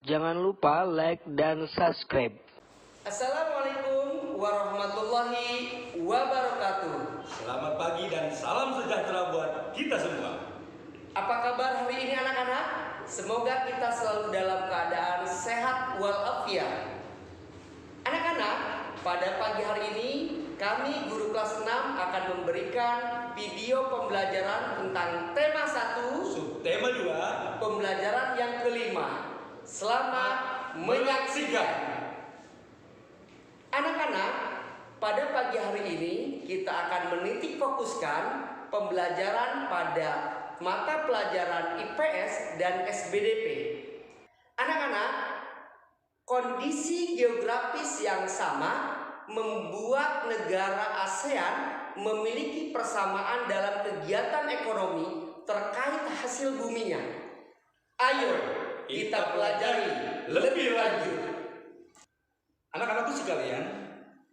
Jangan lupa like dan subscribe. Assalamualaikum warahmatullahi wabarakatuh. Selamat pagi dan salam sejahtera buat kita semua. Apa kabar hari ini anak-anak? Semoga kita selalu dalam keadaan sehat walafiat. Anak-anak, pada pagi hari ini kami guru kelas 6 akan memberikan video pembelajaran tentang tema 1, Subtema 2, pembelajaran yang kelima. Selamat menyaksikan. Anak-anak, pada pagi hari ini kita akan menitik fokuskan pembelajaran pada mata pelajaran IPS dan SBDP. Anak-anak, kondisi geografis yang sama membuat negara ASEAN memiliki persamaan dalam kegiatan ekonomi terkait hasil buminya. Ayo kita pelajari lebih lanjut. Anak-anakku sekalian,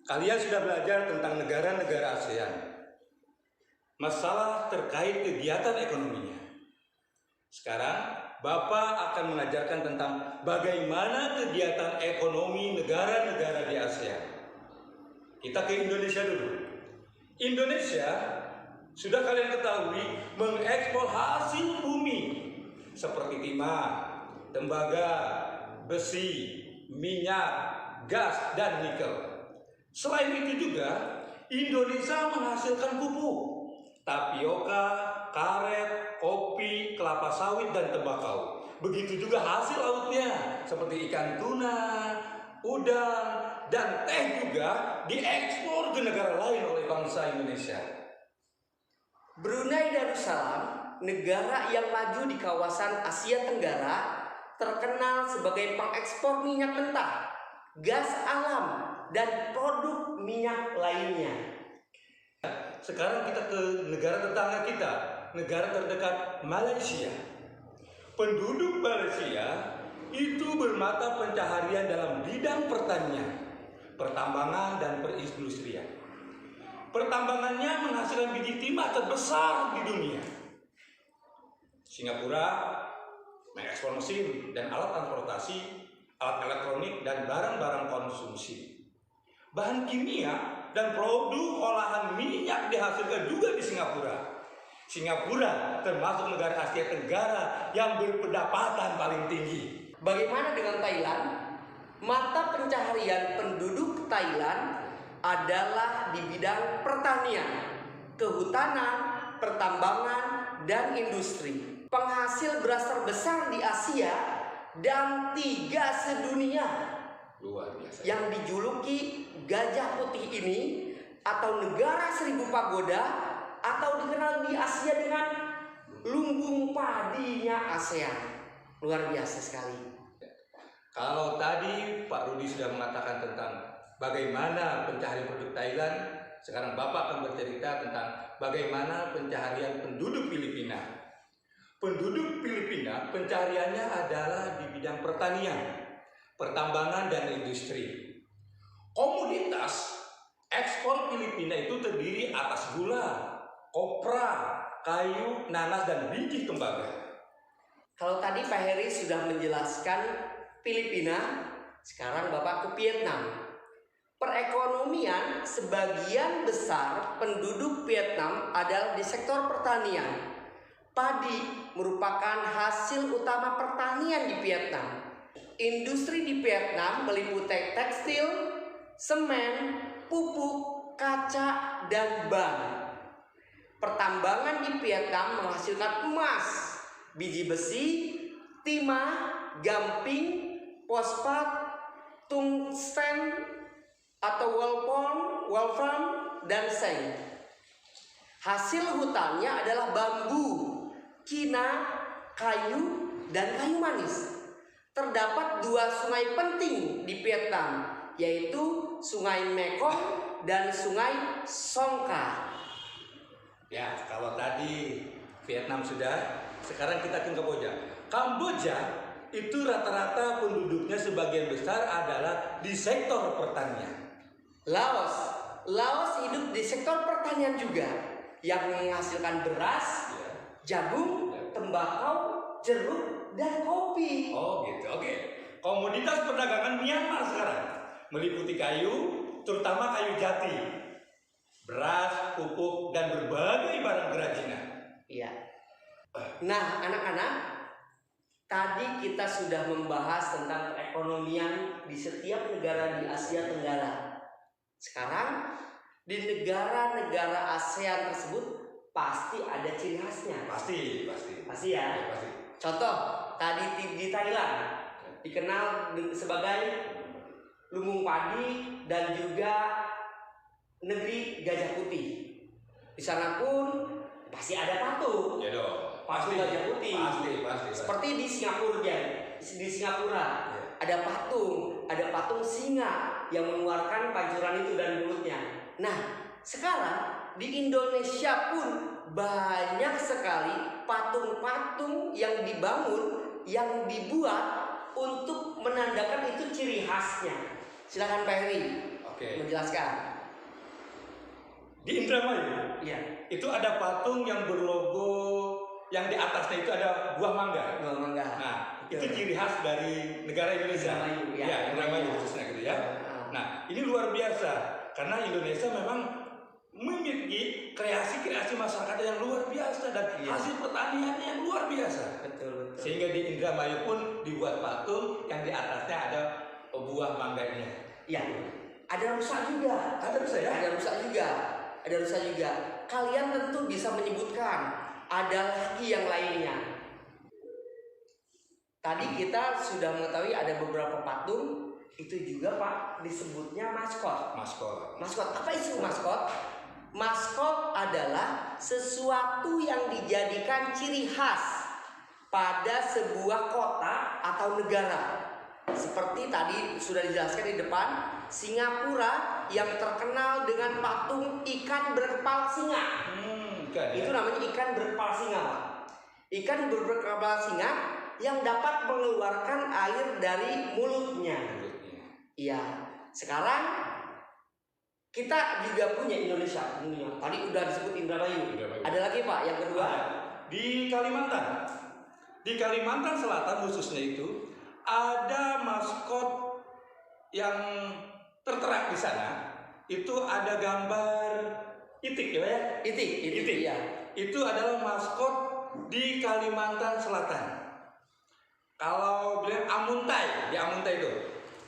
kalian sudah belajar tentang negara-negara ASEAN. Masalah terkait kegiatan ekonominya. Sekarang, Bapak akan mengajarkan tentang bagaimana kegiatan ekonomi negara-negara di ASEAN. Kita ke Indonesia dulu. Indonesia, sudah kalian ketahui, mengekspor hasil bumi seperti timah, tembaga, besi, minyak, gas, dan nikel. Selain itu juga, Indonesia menghasilkan pupuk, tapioka, karet, kopi, kelapa sawit, dan tembakau. Begitu juga hasil lautnya, seperti ikan tuna, udang, dan teh juga diekspor ke negara lain oleh bangsa Indonesia. Brunei Darussalam, negara yang maju di kawasan Asia Tenggara, terkenal sebagai pengekspor minyak mentah, gas alam, dan produk minyak lainnya. Sekarang kita ke negara tetangga kita, negara terdekat Malaysia. Penduduk Malaysia itu bermata pencaharian dalam bidang pertanian, pertambangan, dan perindustrian. Pertambangannya menghasilkan biji timah terbesar di dunia. Singapura mengekspor mesin dan alat transportasi, alat elektronik, dan barang-barang konsumsi. Bahan kimia dan produk olahan minyak dihasilkan juga di Singapura. Singapura termasuk negara Asia Tenggara yang berpendapatan paling tinggi. Bagaimana dengan Thailand? Mata pencaharian penduduk Thailand adalah di bidang pertanian, kehutanan, pertambangan, dan industri. Penghasil beras terbesar di Asia dan 3 sedunia. Luar biasa. Yang dijuluki gajah putih ini atau negara 1000 pagoda atau dikenal di Asia dengan lumbung padinya ASEAN. Luar biasa sekali. Kalau tadi Pak Rudi sudah mengatakan tentang bagaimana pencaharian penduduk Thailand, sekarang Bapak akan bercerita tentang bagaimana pencaharian penduduk Filipina. Penduduk Filipina pencahariannya adalah di bidang pertanian, pertambangan, dan industri. Komoditas ekspor Filipina itu terdiri atas gula, kopra, kayu, nanas, dan biji tembaga. Kalau tadi Pak Heri sudah menjelaskan Filipina, sekarang Bapak ke Vietnam. Perekonomian sebagian besar penduduk Vietnam adalah di sektor pertanian. Padi merupakan hasil utama pertanian di Vietnam. Industri di Vietnam meliputi tekstil, semen, pupuk, kaca, dan ban. Pertambangan di Vietnam menghasilkan emas, biji besi, timah, gamping, fosfat, tungsten atau wolfram, dan seng. Hasil hutannya adalah bambu, cina, kayu, dan kayu manis. Terdapat 2 sungai penting di Vietnam, yaitu Sungai Mekong dan Sungai Songkhla. Ya, kalau tadi Vietnam sudah, sekarang kita ke Kamboja. Kamboja itu rata-rata penduduknya sebagian besar adalah di sektor pertanian. Laos hidup di sektor pertanian juga, yang menghasilkan beras, jagung, tembakau, jeruk, dan kopi. Oh gitu, oke. komoditas perdagangan Myanmar sekarang meliputi kayu, terutama kayu jati, beras, pupuk, dan berbagai barang kerajinan. Iya. Nah, anak-anak, tadi kita sudah membahas tentang perekonomian di setiap negara di Asia Tenggara. Sekarang di negara-negara ASEAN tersebut pasti ada ciri khasnya. Pasti ya. Ya, pasti. Contoh, tadi di Thailand dikenal sebagai lumbung padi dan juga negeri gajah putih. Di sana pun pasti ada patung. Ya dong. Patung gajah putih. Pasti. Seperti di Singapura ya. Di Singapura ada patung singa yang mengeluarkan pancuran itu dari mulutnya. Nah, sekarang di Indonesia pun banyak sekali patung-patung yang dibangun, yang dibuat untuk menandakan itu ciri khasnya. Silakan Pak Heri menjelaskan. Di Indramayu, itu ada patung yang berlogo, yang di atasnya itu ada buah mangga. Nah, itu ciri khas dari negara Indonesia. Indramayu khususnya gitu ya. Nah, ini luar biasa karena Indonesia memang memiliki kreasi-kreasi masyarakat yang luar biasa dan hasil pertaniannya yang luar biasa. Betul. Sehingga di Indramayu pun dibuat patung yang di atasnya ada buah mangganya. Iya. Ada rusa juga. Ada rusa juga. Kalian tentu bisa menyebutkan ada lagi yang lainnya. Tadi kita sudah mengetahui ada beberapa patung, itu juga Pak disebutnya maskot. Apa itu maskot? Maskot adalah sesuatu yang dijadikan ciri khas pada sebuah kota atau negara. Seperti tadi sudah dijelaskan di depan, Singapura yang terkenal dengan patung ikan berkepala singa. Itu namanya ikan berkepala singa, Pak. Ikan berkepala singa yang dapat mengeluarkan air dari mulutnya. Iya. Sekarang kita juga punya Indonesia. Tadi udah disebut Indramayu. Ada lagi Pak yang kedua? Di Kalimantan. Di Kalimantan Selatan khususnya itu ada maskot yang tertera di sana. Itu ada gambar itik ya? Itik. Ya. Itu adalah maskot di Kalimantan Selatan. Kalau bilang Amuntai, di Amuntai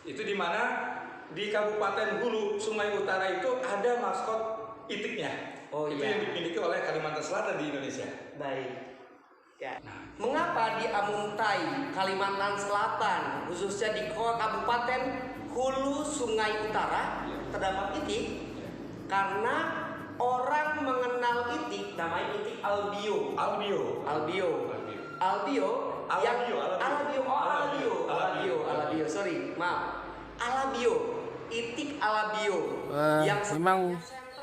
itu di mana di Kabupaten Hulu, Sungai Utara itu ada maskot itiknya. Itu yang dimiliki oleh Kalimantan Selatan di Indonesia. Baik. Ya. Mengapa di Amuntai, Kalimantan Selatan, khususnya di Kabupaten Hulu, Sungai Utara terdapat itik? Karena orang mengenal itik, namanya itik albio. Itik alabio. Memang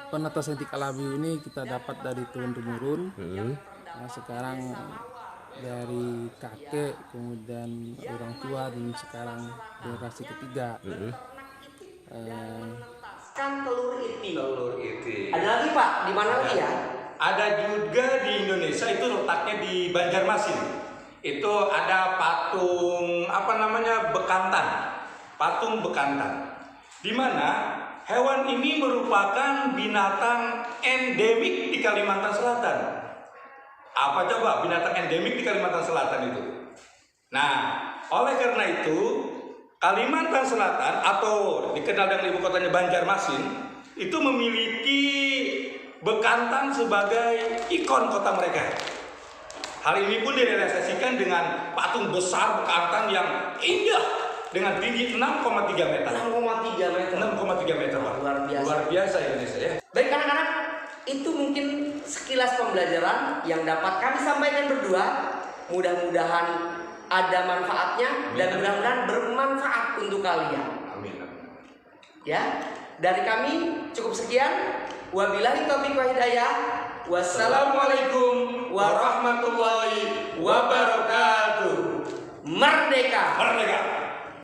penetasan itik alabio ini kita dapat dari turun temurun. Nah, sekarang dari kakek, kemudian orang tua, dan sekarang generasi ketiga. Kan telur itik. Ada lagi Pak, di mana lagi ya? Ada juga di Indonesia, itu letaknya di Banjarmasin. Itu ada patung patung bekantan. Di mana hewan ini merupakan binatang endemik di Kalimantan Selatan. Apa coba binatang endemik di Kalimantan Selatan itu? Nah, oleh karena itu Kalimantan Selatan atau dikenal dengan ibu kotanya Banjarmasin itu memiliki bekantan sebagai ikon kota mereka. Hal ini pun direalisasikan dengan patung besar bekantan yang indah dengan tinggi 6,3 meter. 6,3 meter, Pak. Luar biasa Indonesia ya. Baik anak-anak, itu mungkin sekilas pembelajaran yang dapat kami sampaikan berdua. Mudah-mudahan ada manfaatnya dan mudah-mudahan bermanfaat untuk kalian. Amin. Ya, dari kami cukup sekian. Wabillahi taufiq wa hidayah. Wassalamualaikum warahmatullahi wabarakatuh. Merdeka.